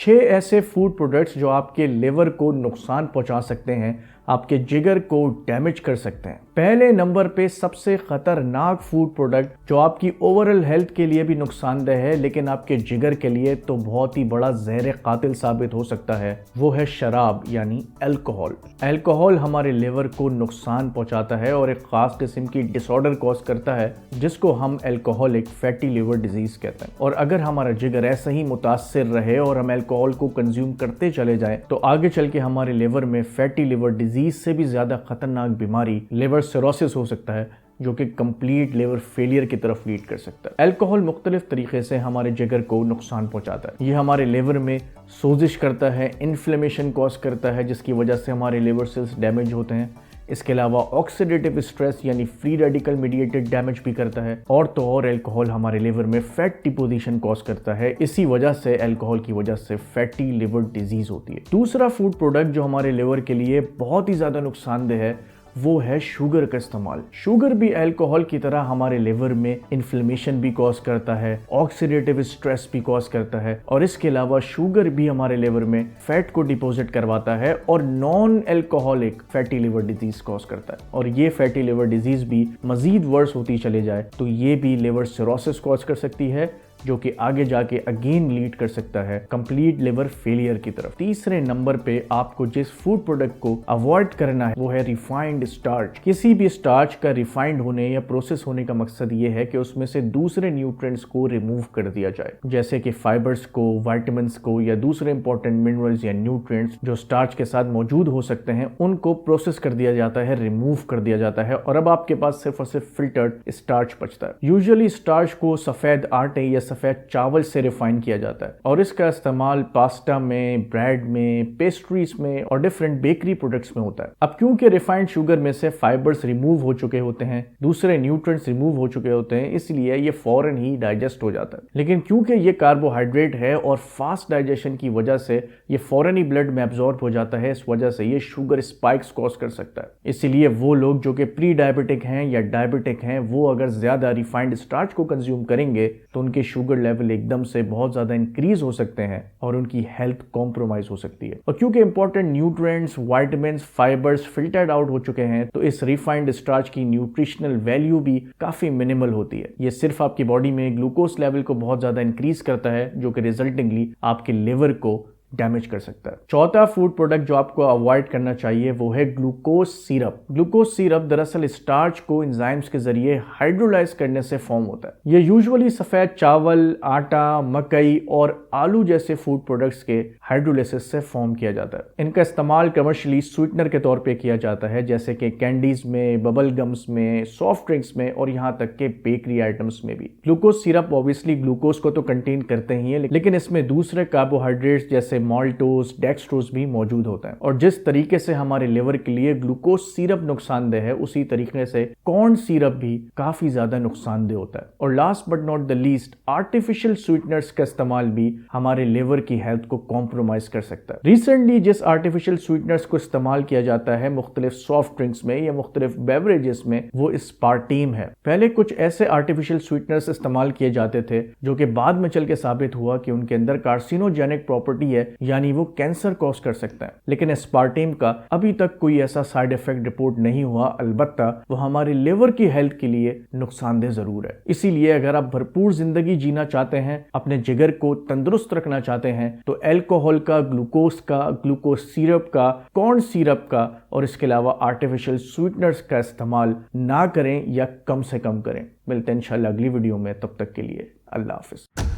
6 ऐसे food products जो आपके लिवर को नुकसान पहुंचा सकते हैं, आपके जिगर को डैमेज कर सकते हैं। पहले नंबर पे सबसे खतरनाक फूड प्रोडक्ट जो आपकी ओवरऑल हेल्थ के लिए भी नुकसानदेह है लेकिन आपके जिगर के लिए तो बहुत ही बड़ा जहर कातिल साबित हो सकता है, वो है शराब यानी अल्कोहल। अल्कोहल हमारे लिवर को नुकसान पहुंचाता है और एक खास किस्म की डिसऑर्डर कॉज करता है जिसको हम अल्कोहलिक फैटी लिवर डिजीज कहते हैं। और अगर हमारा जिगर ऐसा ही मुतासिर रहे और हम अल्कोहल को कंज्यूम करते चले जाएं तो आगे चल के हमारे लिवर में फैटी लिवर डिजीज से भी ज्यादा खतरनाक बीमारी लिवर सिरोसिस हो सकता है जो कि कंप्लीट लिवर फेलियर की तरफ लीड कर सकता है। अल्कोहल मुख्तलिफ तरीके से हमारे जिगर को नुकसान पहुंचाता है। ये हमारे लिवर में सोजिश करता है, इन्फ्लेमेशन कॉज करता है जिसकी वजह से हमारे लिवर सेल्स डैमेज होते हैं। इसके अलावा ऑक्सीडेटिव स्ट्रेस यानी फ्री रेडिकल मीडिएटेड डैमेज भी करता है। और तो और अल्कोहल हमारे लिवर में फैट डिपोजिशन कॉज करता है। इसी वजह से अल्कोहल की वजह से फैटी लिवर डिजीज होती है। दूसरा फूड प्रोडक्ट जो हमारे लिवर के लिए बहुत ही ज्यादा नुकसानदेह है वो है शुगर का इस्तेमाल। शुगर भी अल्कोहल की तरह हमारे लिवर में इन्फ्लेमेशन भी कॉज करता है, ऑक्सीडेटिव स्ट्रेस भी कॉज करता है और इसके अलावा शुगर भी हमारे लिवर में फैट को डिपॉजिट करवाता है और non alcoholic fatty liver disease cause करता है। और ये फैटी लिवर डिजीज भी मजीद वर्स होती चले जाए तो ये भी लिवर सिरोसिस कॉज कर सकती है जो कि आगे जाके अगेन लीड कर सकता है कंप्लीट लिवर फेलियर की तरफ। तीसरे नंबर पे आपको जिस फूड प्रोडक्ट को अवॉइड करना है वो है रिफाइंड स्टार्च। किसी भी स्टार्च का रिफाइंड होने या प्रोसेस होने का मकसद ये है कि उसमें से दूसरे न्यूट्रिएंट्स को रिमूव कर दिया जाए, जैसे कि फाइबर्स को, विटामिन्स को या दूसरे इंपॉर्टेंट मिनरल्स या न्यूट्रिएंट्स जो स्टार्च के साथ मौजूद हो सकते हैं उनको प्रोसेस कर दिया जाता है, रिमूव कर दिया जाता है और अब आपके पास सिर्फ और सिर्फ फिल्टर्ड स्टार्च बचता है। यूजुअली स्टार्च को सफेद आटे या सफेद चावल से रिफाइन किया जाता है और इसका इस्तेमाल पास्ता में, ब्रेड में, पेस्ट्रीज में और डिफरेंट बेकरी प्रोडक्ट्स में होता है। अब क्योंकि रिफाइंड शुगर में से फाइबर्स रिमूव हो चुके होते हैं, दूसरे न्यूट्रिएंट्स रिमूव हो चुके होते हैं, इसलिए ये फौरन ही डाइजेस्ट हो जाता है। लेकिन क्योंकि ये कार्बोहाइड्रेट है और फास्ट डाइजेशन की वजह से ये फौरन ही ब्लड में एब्जॉर्ब हो जाता है, इस वजह से ये शुगर स्पाइक्स कॉज कर सकता है। इसीलिए वो लोग जो कि प्री डायबिटिक हैं या डायबिटिक हैं वो अगर ज्यादा रिफाइंड स्टार्च को कंज्यूम करेंगे तो उनके शुगर लेवल एकदम से बहुत ज्यादा इंक्रीज हो सकते हैं और उनकी हेल्थ कॉम्प्रोमाइज हो सकती है। और क्योंकि important nutrients, vitamins, fibres filtered out हो चुके हैं तो इस रिफाइंड स्टार्च की न्यूट्रिशनल वैल्यू भी काफी मिनिमल होती है। ये सिर्फ आपकी बॉडी में ग्लूकोज लेवल को बहुत ज्यादा इंक्रीज करता है जो कि रिजल्टिंगली आपके लिवर को डैमेज कर सकता है। चौथा फूड प्रोडक्ट जो आपको अवॉइड करना चाहिए वो है ग्लूकोज सिरप। ग्लूकोज सिरप दरअसल स्टार्च को एंजाइम्स के जरिए हाइड्रोलाइज करने से फॉर्म होता है। ये यूजुअली सफेद चावल, आटा, मकई और आलू जैसे फूड प्रोडक्ट्स के हाइड्रोलाइसिस से फॉर्म किया जाता है। इनका इस्तेमाल कमर्शियली स्वीटनर के तौर पे किया जाता है जैसे कि कैंडीज में, बबल गम्स में, सॉफ्ट ड्रिंक्स में और यहाँ तक के बेकरी आइटम्स में भी। ग्लूकोज सिरप ऑब्वियसली ग्लूकोज को तो कंटेन करते ही है लेकिन इसमें दूसरे कार्बोहाइड्रेट्स जैसे माल्टोज, डेक्सट्रोज भी मौजूद होता है। और जिस तरीके से हमारे लिवर के लिए ग्लूकोज सिरप नुकसानदेह है उसी तरीके से कॉर्न सिरप भी काफी ज्यादा नुकसानदेह होता है। और last but not the least, artificial sweeteners का इस्तेमाल भी हमारे लिवर की हेल्थ को कॉम्प्रोमाइज कर सकता है। रिसेंटली जिस आर्टिफिशियल स्वीटनर्स को इस्तेमाल किया जाता है मुख्तलिफ सॉफ्ट ड्रिंक्स में या मुख्तलिफ बेवरेजेस में वो स्पार्टीम है। पहले कुछ ऐसे आर्टिफिशियल स्वीटनर्स इस्तेमाल किए जाते थे जो कि बाद में चल के साबित हुआ कि उनके अंदर कार्सिनोजेनिक प्रॉपर्टी है यानी वो कैंसर कॉज कर सकता है। लेकिन एस्पार्टेम का अभी तक कोई ऐसा साइड इफेक्ट रिपोर्ट नहीं हुआ, अलबत्ता वो हमारे लिवर की हेल्थ के लिए नुकसानदेह जरूर है। इसीलिए अगर आप भरपूर जिंदगी जीना चाहते हैं, अपने जिगर को तंदुरुस्त रखना चाहते हैं तो अल्कोहल का, ग्लूकोज का, ग्लूकोज सिरप का, कॉर्न सिरप का और इसके अलावा आर्टिफिशियल स्वीटनर्स का इस्तेमाल ना करें या कम से कम करें। मिलते हैं इंशाल्लाह अगली वीडियो में, तब तक के लिए अल्लाह हाफिज।